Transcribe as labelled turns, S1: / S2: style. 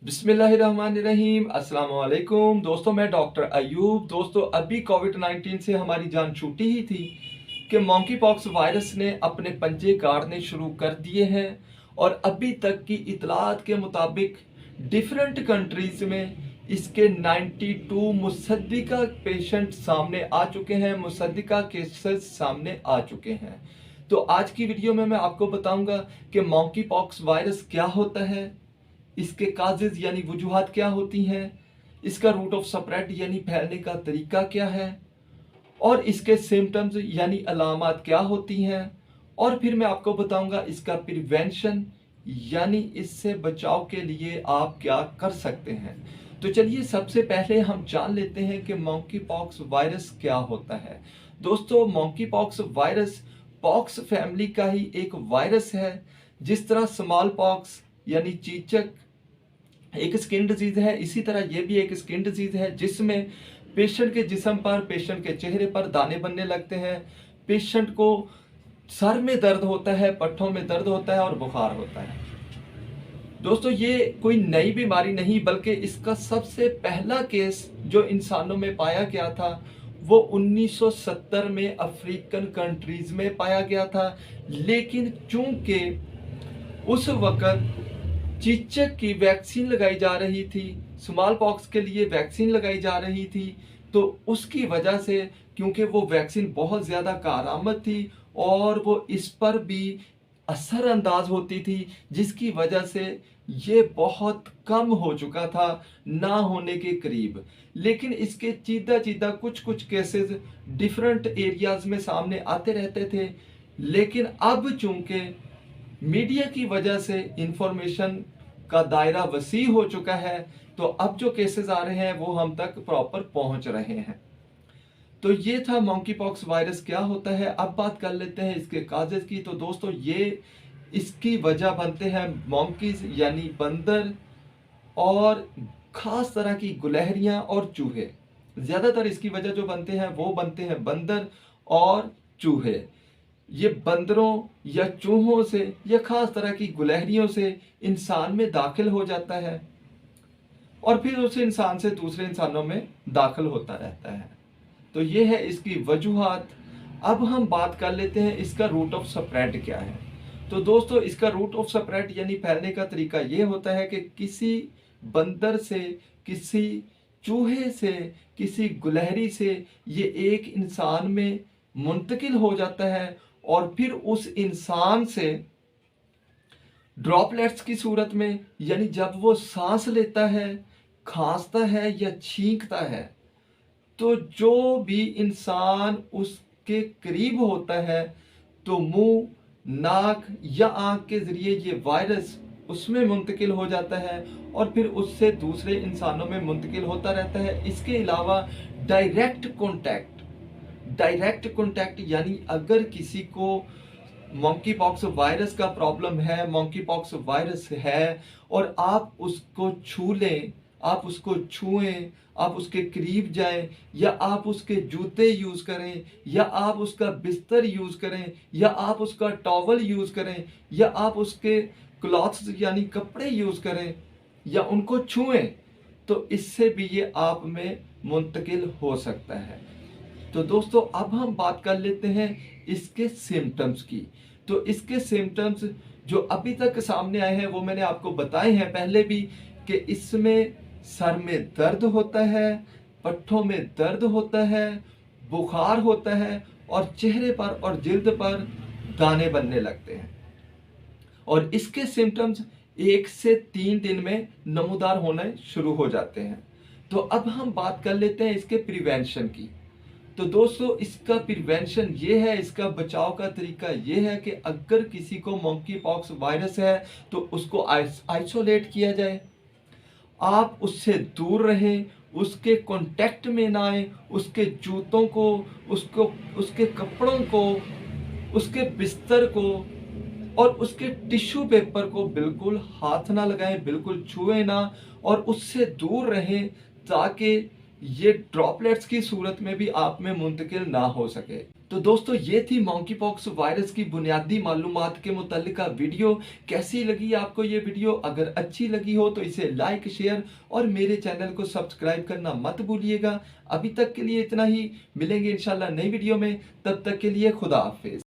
S1: बिस्मिल्लाहिर्रहमानिर्रहीम। अस्सलाम वालेकुम दोस्तों, मैं डॉक्टर अयूब। दोस्तों, अभी कोविड-19 से हमारी जान छूटी ही थी कि मॉन्की पॉक्स वायरस ने अपने पंजे गाड़ने शुरू कर दिए हैं और अभी तक की इतलात के मुताबिक डिफरेंट कंट्रीज़ में इसके 92 मुसद्दिका पेशेंट सामने आ चुके हैं, मुसद्दिका केसेस सामने आ चुके हैं। तो आज की वीडियो में मैं आपको बताऊंगा कि मॉन्की पॉक्स वायरस क्या होता है, इसके काजेज यानी वजूहात क्या होती हैं, इसका रूट ऑफ स्प्रेड यानी फैलने का तरीका क्या है, और इसके सिम्टम्स यानी अलामात क्या होती हैं, और फिर मैं आपको बताऊंगा इसका प्रिवेंशन यानी इससे बचाव के लिए आप क्या कर सकते हैं। तो चलिए सबसे पहले हम जान लेते हैं कि मॉन्की पॉक्स वायरस क्या होता है। दोस्तों, monkey pox virus pox family का ही एक वायरस है। जिस तरह स्मॉल पॉक्स यानी चीचक एक स्किन डिजीज है, इसी तरह ये भी एक स्किन डिजीज है जिसमें पेशेंट के जिस्म पर, पेशेंट के चेहरे पर दाने बनने लगते हैं, पेशेंट को सर में दर्द होता है, पट्ठों में दर्द होता है और बुखार होता है। दोस्तों, ये कोई नई बीमारी नहीं बल्कि इसका सबसे पहला केस जो इंसानों में पाया गया था वो 1970 में अफ्रीकन कंट्रीज में पाया गया था। लेकिन चूंकि उस वक्त चीचक की वैक्सीन लगाई जा रही थी, स्मॉल पॉक्स के लिए वैक्सीन लगाई जा रही थी, तो उसकी वजह से क्योंकि वो वैक्सीन बहुत ज़्यादा कारआमद थी और वो इस पर भी असरअंदाज होती थी, जिसकी वजह से ये बहुत कम हो चुका था, ना होने के करीब। लेकिन इसके चीदा चीदा कुछ कुछ केसेस डिफरेंट एरियाज में सामने आते रहते थे। लेकिन अब चूंकि मीडिया की वजह से इंफॉर्मेशन का दायरा वसी हो चुका है, तो अब जो केसेस आ रहे हैं वो हम तक प्रॉपर पहुंच रहे हैं। तो ये था मॉन्की पॉक्स वायरस क्या होता है। अब बात कर लेते हैं इसके काजेज की। तो दोस्तों, ये इसकी वजह बनते हैं मॉन्कीज यानी बंदर और खास तरह की गुलहरियां और चूहे। ज्यादातर इसकी वजह जो बनते हैं वो बनते हैं बंदर और चूहे। ये बंदरों या चूहों से या खास तरह की गुलहरियों से इंसान में दाखिल हो जाता है और फिर उस इंसान से दूसरे इंसानों में दाखिल होता रहता है। तो ये है इसकी वजूहात। अब हम बात कर लेते हैं इसका रूट ऑफ स्प्रेड क्या है। तो दोस्तों, इसका रूट ऑफ स्प्रेड यानी फैलने का तरीका ये होता है कि किसी बंदर से, किसी चूहे से, किसी गुलहरी से ये एक इंसान में मुंतकिल हो जाता है और फिर उस इंसान से ड्रॉपलेट्स की सूरत में, यानी जब वो सांस लेता है, खांसता है या छींकता है, तो जो भी इंसान उसके करीब होता है तो मुंह, नाक या आंख के जरिए ये वायरस उसमें मुंतकिल हो जाता है और फिर उससे दूसरे इंसानों में मुंतकिल होता रहता है। इसके अलावा डायरेक्ट कॉन्टैक्ट यानी अगर किसी को मॉन्की पॉक्स वायरस का प्रॉब्लम है, मॉन्की पॉक्स वायरस है और आप उसको छू लें, आप उसको छुएं, आप उसके करीब जाएं, या आप उसके जूते यूज़ करें, या आप उसका बिस्तर यूज़ करें, या आप उसका टॉवल यूज़ करें, या आप उसके क्लॉथ्स यानी कपड़े यूज़ करें, या उनको छुएं, तो इससे भी ये आप में मुंतकिल हो सकता है। तो दोस्तों, अब हम बात कर लेते हैं इसके सिम्टम्स की। तो इसके सिम्टम्स जो अभी तक सामने आए हैं वो मैंने आपको बताए हैं पहले भी, कि इसमें सर में दर्द होता है, पट्ठों में दर्द होता है, बुखार होता है और चेहरे पर और जिल्द पर दाने बनने लगते हैं। और इसके सिम्टम्स 1 से 3 दिन में नमूदार होने शुरू हो जाते हैं। तो अब हम बात कर लेते हैं इसके प्रिवेंशन की। तो दोस्तों, इसका प्रिवेंशन ये है, इसका बचाव का तरीका ये है कि अगर किसी को मॉन्की पॉक्स वायरस है तो उसको आइसोलेट किया जाए, आप उससे दूर रहें, उसके कांटेक्ट में ना आए, उसके जूतों को, उसके कपड़ों को, उसके बिस्तर को और उसके टिश्यू पेपर को बिल्कुल हाथ ना लगाएं, बिल्कुल छुए ना और उससे दूर रहें, ताकि ये ड्रॉपलेट्स की सूरत में भी आप में मुंतकिल ना हो सके। तो दोस्तों ये थी मॉन्की पॉक्स वायरस की बुनियादी मालूमात के मुतल्लिका वीडियो। कैसी लगी आपको ये वीडियो? अगर अच्छी लगी हो तो इसे लाइक, शेयर और मेरे चैनल को सब्सक्राइब करना मत भूलिएगा। अभी तक के लिए इतना ही, मिलेंगे इंशाल्लाह नई वीडियो में, तब तक के लिए खुदा हाफिज।